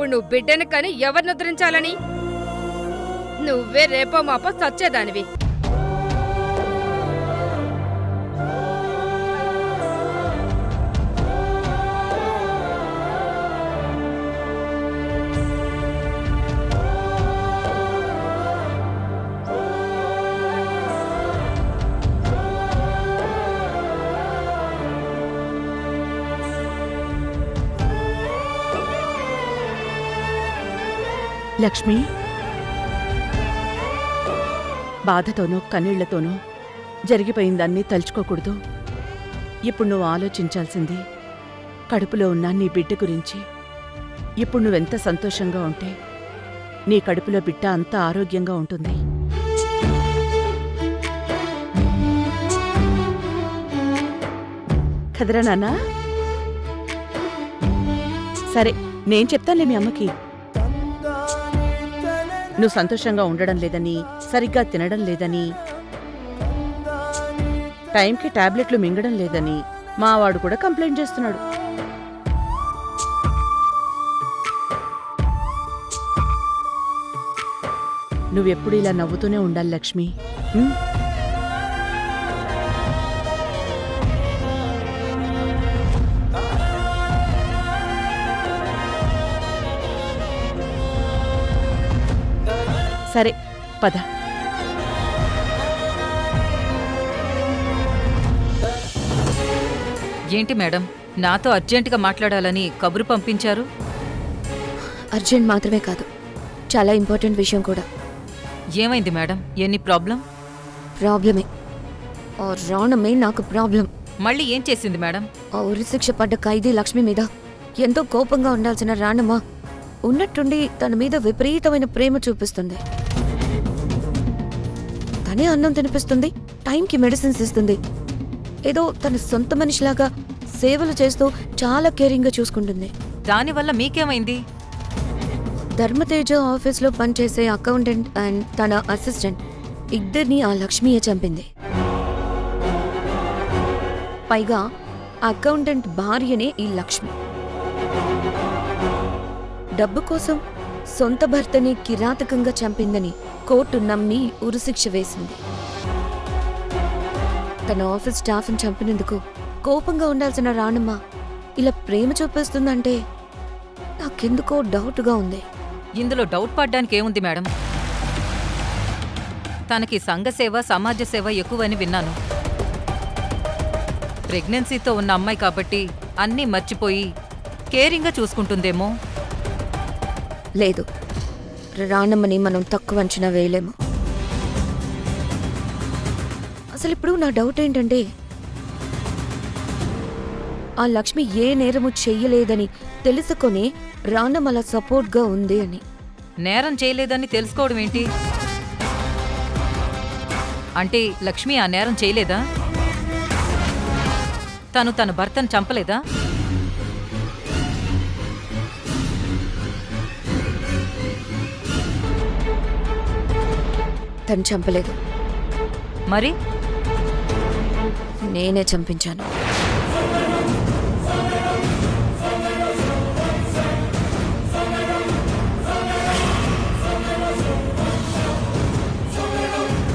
ఇప్పుడు నువ్వు బిడ్డను కని ఎవరిని ఉద్ధరించాలని? నువ్వే రేపో మాపో సచ్చేదానివి. లక్ష్మి, బాధతోనో కన్నీళ్లతోనో జరిగిపోయిందన్నీ తలుచుకోకూడదు. ఇప్పుడు నువ్వు ఆలోచించాల్సింది కడుపులో ఉన్న నీ బిడ్డ గురించి. ఇప్పుడు నువ్వెంత సంతోషంగా ఉంటే నీ కడుపులో బిడ్డ అంత ఆరోగ్యంగా ఉంటుంది. కదరా నాన్నా? సరే, నేను చెప్తానులే మీ అమ్మకి. నువ్వు సంతోషంగా ఉండడం లేదని, సరిగ్గా తినడం లేదని, టైంకి టాబ్లెట్లు మింగడం లేదని మావాడు కూడా కంప్లైంట్ చేస్తున్నాడు. నువ్వెప్పుడు ఇలా నవ్వుతూనే ఉండాలి లక్ష్మి. సరే, పద. ఏంటి మేడం, నాతో అర్జెంటుగా మాట్లాడాలని కబురు పంపించారు? అర్జెంట్ మాత్రమే కాదు, చాలా ఇంపార్టెంట్ విషయం కూడా. ఏమైంది మేడం? ఎన్ని ప్రాబ్లమే. రావణమే నాకు ప్రాబ్లం. మళ్ళీ ఏం చేసింది మేడం? ఆ ఉరిశిక్ష పడ్డ ఖైదీ లక్ష్మి మీద ఎంతో కోపంగా ఉండాల్సిన రాణమ్మ ఉన్నట్టుండి తన మీద విపరీతమైన ప్రేమ చూపిస్తుంది. తనే అన్నం తినిపిస్తుంది, టైంకి మెడిసిన్స్ ఇస్తుంది, ఏదో తన సొంత మనిషిలాగా సేవలు చేస్తూ చాలా కేరింగ్గా చూసుకుంటుంది. దానివల్ల మీకేమైంది? ధర్మతేజ ఆఫీస్లో పనిచేసే అకౌంటెంట్ అండ్ తన అసిస్టెంట్ ఇద్దరిని ఆ లక్ష్మియే చంపింది. పైగా అకౌంటెంట్ భార్యనే ఈ లక్ష్మి. డబ్బు కోసం సొంత భర్తని కిరాతకంగా చంపిందని కోర్టు నమ్మి ఉరిశిక్ష వేసింది. తన ఆఫీస్ స్టాఫ్ని చంపినందుకు కోపంగా ఉండాల్సిన రాణమ్మ ఇలా ప్రేమ చూపిస్తుందంటే నాకెందుకో డౌట్గా ఉంది. ఇందులో డౌట్ పడ్డానికి ఏముంది మేడం? తనకి సంఘసేవ, సమాజ సేవ ఎక్కువని విన్నాను. ప్రెగ్నెన్సీతో ఉన్న అమ్మాయి కాబట్టి అన్నీ మర్చిపోయి కేరింగ్గా చూసుకుంటుందేమో. లేదు, రాణమ్మని మనం తక్కువ అంచనా వేయలేము. అసలు ఇప్పుడు నా డౌట్ ఏంటంటే, ఆ లక్ష్మి ఏ నేరము చెయ్యలేదని తెలుసుకొని రాణమ్మ అలా సపోర్ట్గా ఉంది అని. నేరం చేయలేదని తెలుసుకోవడం ఏంటి? అంటే లక్ష్మి ఆ నేరం చేయలేదా? తను తన భర్తను చంపలేదా? తను చంపలేదు. మరి నేనే చంపించాను.